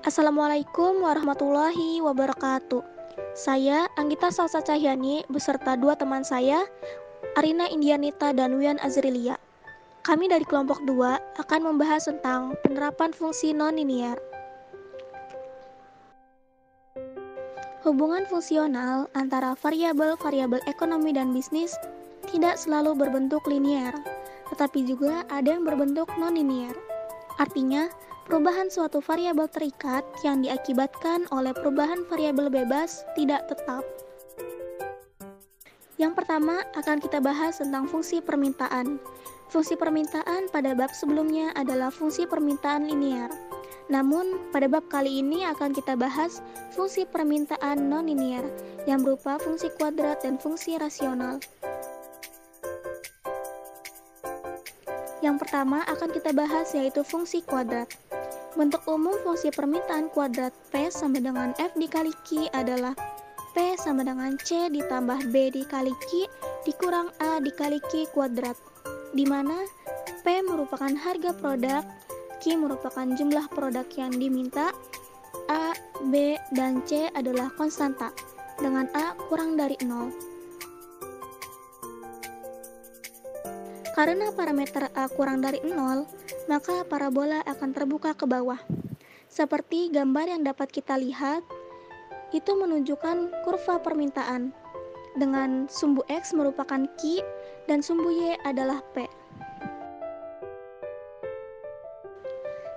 Assalamualaikum warahmatullahi wabarakatuh. Saya Anggita Salsa Cahyani beserta dua teman saya, Arina Indianita dan Wian Azrilia. Kami dari kelompok 2 akan membahas tentang penerapan fungsi non-linier. Hubungan fungsional antara variabel-variabel ekonomi dan bisnis tidak selalu berbentuk linier, tetapi juga ada yang berbentuk non-linier. Artinya, perubahan suatu variabel terikat yang diakibatkan oleh perubahan variabel bebas tidak tetap. Yang pertama akan kita bahas tentang fungsi permintaan. Fungsi permintaan pada bab sebelumnya adalah fungsi permintaan linier. Namun, pada bab kali ini akan kita bahas fungsi permintaan non-linier yang berupa fungsi kuadrat dan fungsi rasional. Yang pertama akan kita bahas yaitu fungsi kuadrat. Bentuk umum fungsi permintaan kuadrat P sama dengan F dikali Q adalah P sama dengan C ditambah B dikali Q dikurang A dikali Q kuadrat, di mana P merupakan harga produk, Q merupakan jumlah produk yang diminta, A, B, dan C adalah konstanta, dengan A kurang dari 0. Karena parameter A kurang dari 0, maka parabola akan terbuka ke bawah. Seperti gambar yang dapat kita lihat, itu menunjukkan kurva permintaan, dengan sumbu X merupakan Q dan sumbu Y adalah P.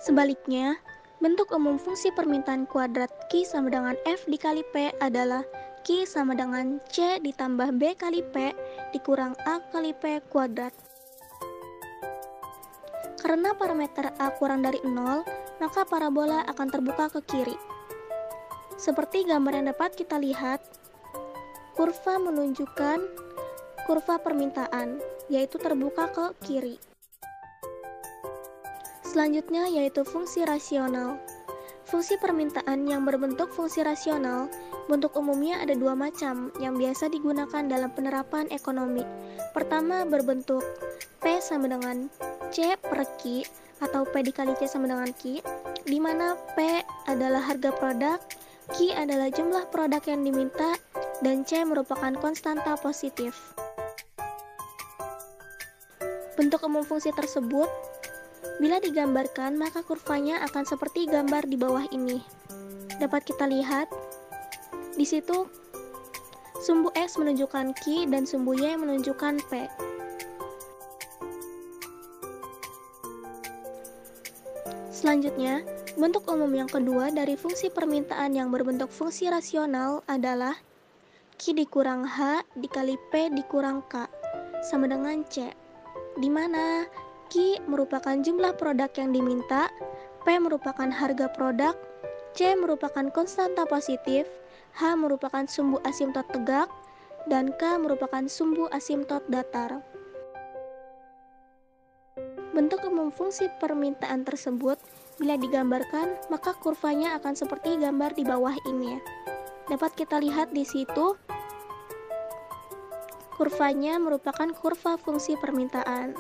Sebaliknya, bentuk umum fungsi permintaan kuadrat Q sama dengan F dikali P adalah Q sama dengan C ditambah B kali P dikurang A kali P kuadrat. Karena parameter A kurang dari 0, maka parabola akan terbuka ke kiri. Seperti gambar yang dapat kita lihat, kurva menunjukkan kurva permintaan, yaitu terbuka ke kiri. Selanjutnya yaitu fungsi rasional. Fungsi permintaan yang berbentuk fungsi rasional, bentuk umumnya ada dua macam yang biasa digunakan dalam penerapan ekonomi. Pertama berbentuk P sama dengan C per Q atau P dikali C sama dengan Q, di mana P adalah harga produk, Q adalah jumlah produk yang diminta, dan C merupakan konstanta positif. Bentuk umum fungsi tersebut, bila digambarkan maka kurvanya akan seperti gambar di bawah ini. Dapat kita lihat, di situ sumbu X menunjukkan Q dan sumbu Y menunjukkan P. Selanjutnya, bentuk umum yang kedua dari fungsi permintaan yang berbentuk fungsi rasional adalah Q dikurang H dikali P dikurang K sama dengan C, di mana Q merupakan jumlah produk yang diminta, P merupakan harga produk, C merupakan konstanta positif, H merupakan sumbu asimtot tegak, dan K merupakan sumbu asimtot datar. Bentuk umum fungsi permintaan tersebut bila digambarkan maka kurvanya akan seperti gambar di bawah ini. Dapat kita lihat di situ kurvanya merupakan kurva fungsi permintaan.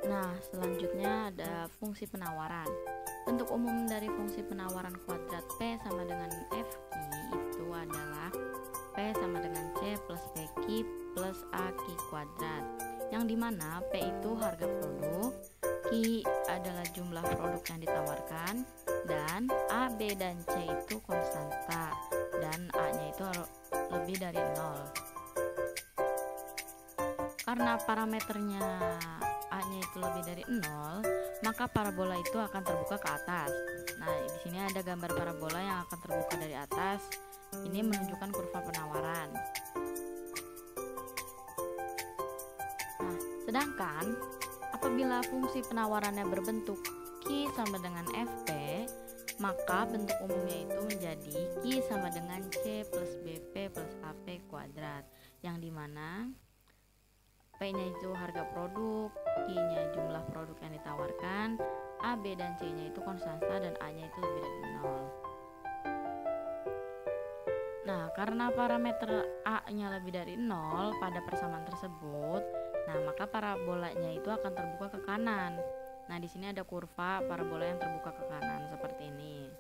Nah, selanjutnya ada fungsi penawaran. Bentuk umum dari fungsi penawaran kuadrat P sama dengan FQ itu adalah P sama dengan C plus PQ plus AQ kuadrat, yang dimana P itu harga produk, Q adalah jumlah produk yang ditawarkan, dan A, B, dan C itu konstanta, dan A-nya itu lebih dari 0. Karena parameternya A-nya itu lebih dari 0, maka parabola itu akan terbuka ke atas. Nah, di sini ada gambar parabola yang akan terbuka dari atas. Ini menunjukkan kurva penawaran. Nah, sedangkan apabila fungsi penawarannya berbentuk Q sama dengan FP, maka bentuk umumnya itu menjadi Q sama dengan C plus BP plus AP kuadrat, yang dimana P-nya itu harga produk, Q-nya jumlah produk yang ditawarkan, A, B, dan C-nya itu konstanta, dan A-nya itu lebih dari 0. Nah, karena parameter A-nya lebih dari 0 pada persamaan tersebut, nah maka parabolanya itu akan terbuka ke kanan. Nah, di sini ada kurva parabola yang terbuka ke kanan seperti ini.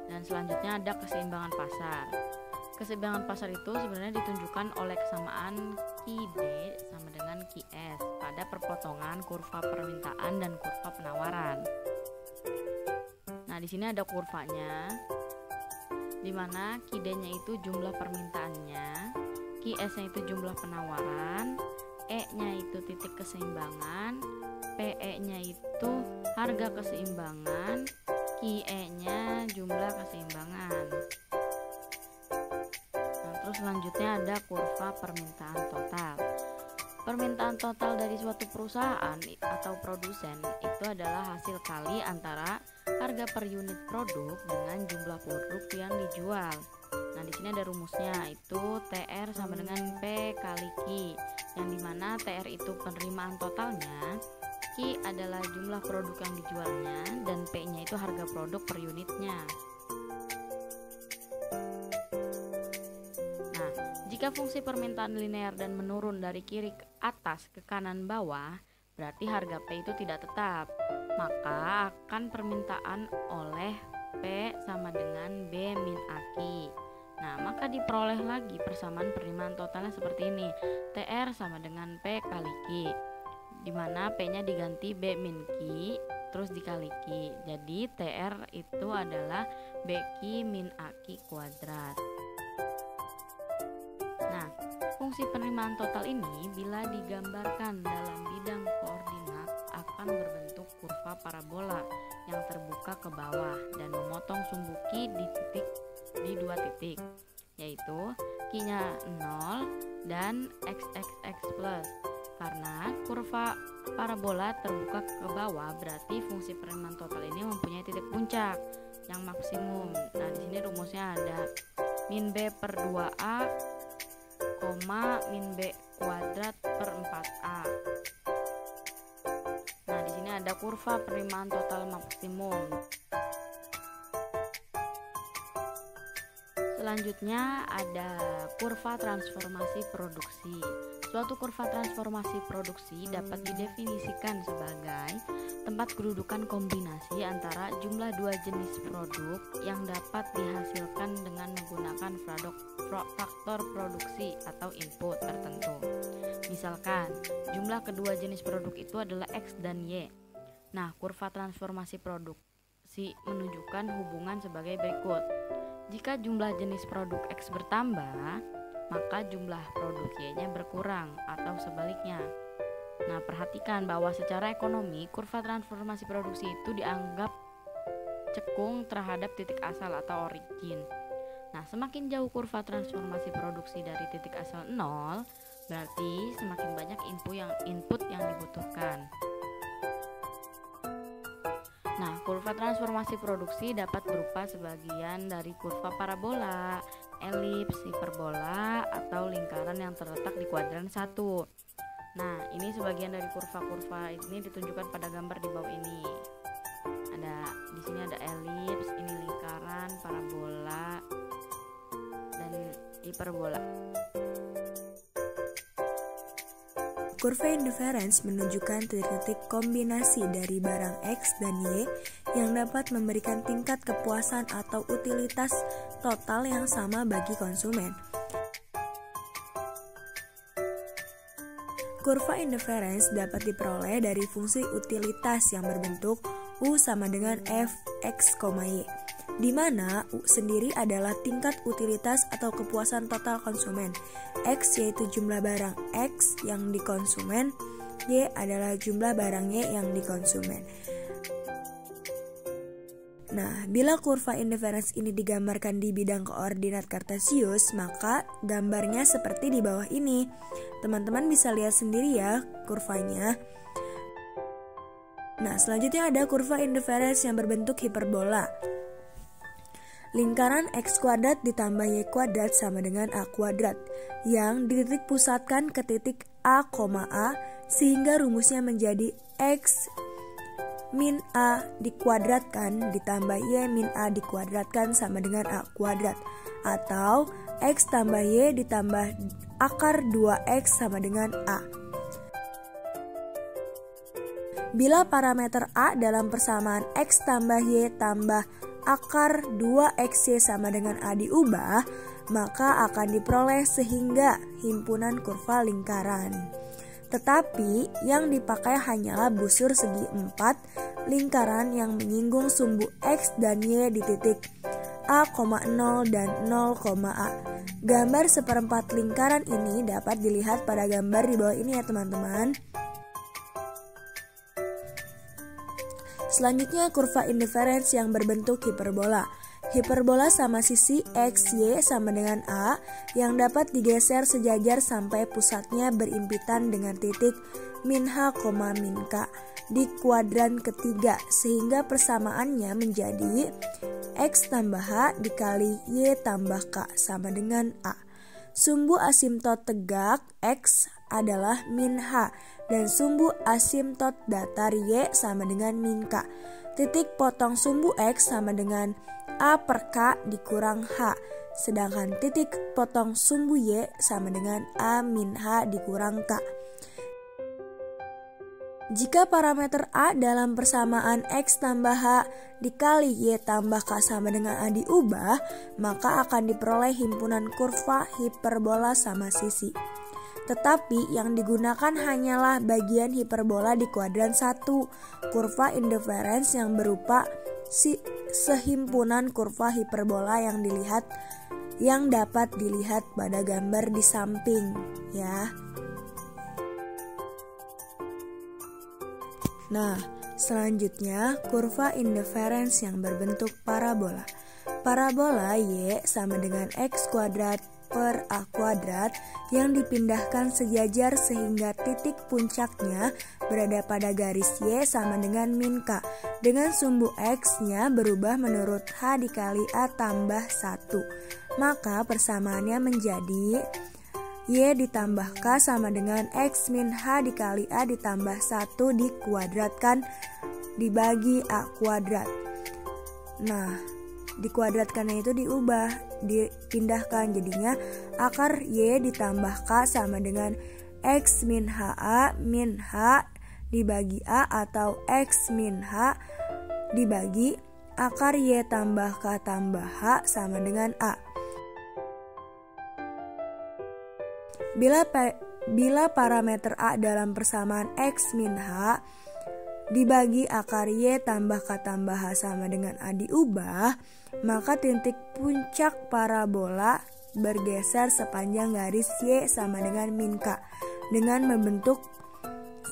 Dan selanjutnya ada keseimbangan pasar. Keseimbangan pasar itu sebenarnya ditunjukkan oleh kesamaan QD sama dengan QS pada perpotongan kurva permintaan dan kurva penawaran. Nah, di sini ada kurvanya, di mana QD-nya itu jumlah permintaannya, QS-nya itu jumlah penawaran, E-nya itu titik keseimbangan, PE-nya itu harga keseimbangan, QE-nya jumlah keseimbangan. Nah, terus selanjutnya ada kurva permintaan total. Permintaan total dari suatu perusahaan atau produsen itu adalah hasil kali antara harga per unit produk dengan jumlah produk yang dijual. Nah, di sini ada rumusnya, itu TR sama dengan P kali Q, yang dimana TR itu penerimaan totalnya, Q adalah jumlah produk yang dijualnya, dan P-nya itu harga produk per unitnya. Nah, jika fungsi permintaan linear dan menurun dari kiri ke atas ke kanan bawah, berarti harga P itu tidak tetap, maka akan permintaan oleh P sama dengan B min AQ. Nah, maka diperoleh lagi persamaan penerimaan totalnya seperti ini, TR sama dengan P kali Q, dimana P-nya diganti B min Q terus dikali Q. Jadi TR itu adalah BQ min AQ kuadrat. Nah, fungsi penerimaan total ini bila digambarkan dalam bidang koordinat akan berbentuk kurva parabola yang terbuka ke bawah dan memotong sumbu Q di dua titik, yaitu Q-nya 0 dan XXX plus. Karena kurva parabola terbuka ke bawah, berarti fungsi penerimaan total ini mempunyai titik puncak yang maksimum. Nah, di sini rumusnya ada min B per 2A, min B kuadrat per 4A. Nah, di sini ada kurva penerimaan total maksimum. Selanjutnya ada kurva transformasi produksi. Suatu kurva transformasi produksi dapat didefinisikan sebagai tempat kedudukan kombinasi antara jumlah dua jenis produk yang dapat dihasilkan dengan menggunakan faktor produksi atau input tertentu. Misalkan, jumlah kedua jenis produk itu adalah X dan Y. Nah, kurva transformasi produksi menunjukkan hubungan sebagai berikut. Jika jumlah jenis produk X bertambah, maka jumlah produk Y-nya berkurang atau sebaliknya. Nah, perhatikan bahwa secara ekonomi, kurva transformasi produksi itu dianggap cekung terhadap titik asal atau origin. Nah, semakin jauh kurva transformasi produksi dari titik asal 0, berarti semakin banyak input yang dibutuhkan. Nah, kurva transformasi produksi dapat berupa sebagian dari kurva parabola, elips, hiperbola, atau lingkaran yang terletak di kuadran 1. Nah, ini sebagian dari kurva-kurva ini ditunjukkan pada gambar di bawah ini. Di sini ada elips, ini lingkaran, parabola, dan hiperbola. Kurva inference menunjukkan titik-titik kombinasi dari barang X dan Y yang dapat memberikan tingkat kepuasan atau utilitas total yang sama bagi konsumen. Kurva inference dapat diperoleh dari fungsi utilitas yang berbentuk U sama dengan F X, Y, di mana U sendiri adalah tingkat utilitas atau kepuasan total konsumen. X yaitu jumlah barang X yang dikonsumen, Y adalah jumlah barang Y yang dikonsumen. Nah, bila kurva inference ini digambarkan di bidang koordinat kartesius, maka gambarnya seperti di bawah ini. Teman-teman bisa lihat sendiri ya kurvanya. Nah, selanjutnya ada kurva inference yang berbentuk hiperbola. Lingkaran X kuadrat ditambah Y kuadrat sama dengan A kuadrat yang dititik pusatkan ke titik A, A sehingga rumusnya menjadi X min A dikuadratkan ditambah Y min A dikuadratkan sama dengan A kuadrat, atau X tambah Y ditambah akar 2X sama dengan A. Bila parameter A dalam persamaan X tambah Y tambah akar 2XY sama dengan A diubah, maka akan diperoleh sehingga himpunan kurva lingkaran. Tetapi yang dipakai hanyalah busur segi 4 lingkaran yang menyinggung sumbu X dan Y di titik A, 0 dan 0,A. Gambar seperempat lingkaran ini dapat dilihat pada gambar di bawah ini ya teman-teman. Selanjutnya kurva indiferens yang berbentuk hiperbola. Hiperbola sama sisi X, Y sama dengan A yang dapat digeser sejajar sampai pusatnya berimpitan dengan titik min H, min K di kuadran ketiga, sehingga persamaannya menjadi X tambah H dikali Y tambah K sama dengan A. Sumbu asimtot tegak X adalah min H dan sumbu asimtot datar Y sama dengan min K. Titik potong sumbu X sama dengan A per K dikurang H, sedangkan titik potong sumbu Y sama dengan A min H dikurang K. Jika parameter A dalam persamaan X tambah H dikali Y tambah K sama dengan A diubah, maka akan diperoleh himpunan kurva hiperbola sama sisi. Tetapi yang digunakan hanyalah bagian hiperbola di kuadran 1, kurva indiferens yang berupa sehimpunan kurva hiperbola yang dapat dilihat pada gambar di samping ya. Nah, selanjutnya kurva indiferens yang berbentuk parabola. Parabola Y sama dengan X kuadrat per A kuadrat yang dipindahkan sejajar sehingga titik puncaknya berada pada garis Y sama dengan min K, dengan sumbu X-nya berubah menurut H dikali A tambah 1. Maka persamaannya menjadi Y ditambah K sama dengan X min H dikali A ditambah 1 dikuadratkan dibagi A kuadrat. Nah, dikuadratkannya itu diubah, dipindahkan, jadinya akar Y ditambah K sama dengan X min HA min H dibagi A atau X min H dibagi akar Y tambah K tambah H sama dengan A. Bila parameter A dalam persamaan X min H dibagi akar Y tambah K tambah H sama dengan A diubah, maka titik puncak parabola bergeser sepanjang garis Y sama dengan min K dengan membentuk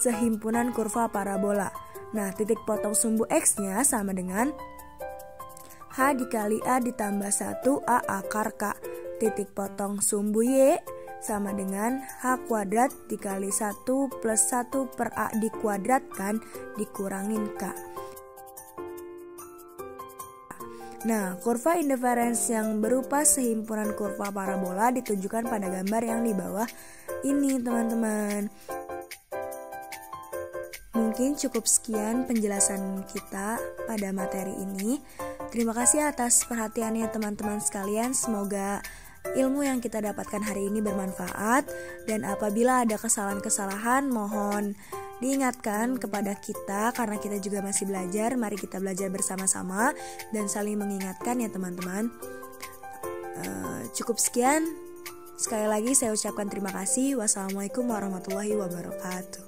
sehimpunan kurva parabola. Nah, titik potong sumbu X-nya sama dengan H dikali A ditambah 1 A akar K. Titik potong sumbu Y sama dengan H kuadrat dikali 1 plus 1 per A dikuadratkan dikurangin K. Nah, kurva indiferens yang berupa sehimpunan kurva parabola ditunjukkan pada gambar yang di bawah ini teman-teman. Mungkin cukup sekian penjelasan kita pada materi ini. Terima kasih atas perhatiannya teman-teman sekalian. Semoga ilmu yang kita dapatkan hari ini bermanfaat, dan apabila ada kesalahan-kesalahan mohon diingatkan kepada kita karena kita juga masih belajar. Mari kita belajar bersama-sama dan saling mengingatkan ya teman-teman. Cukup sekian. Sekali lagi saya ucapkan terima kasih. Wassalamualaikum warahmatullahi wabarakatuh.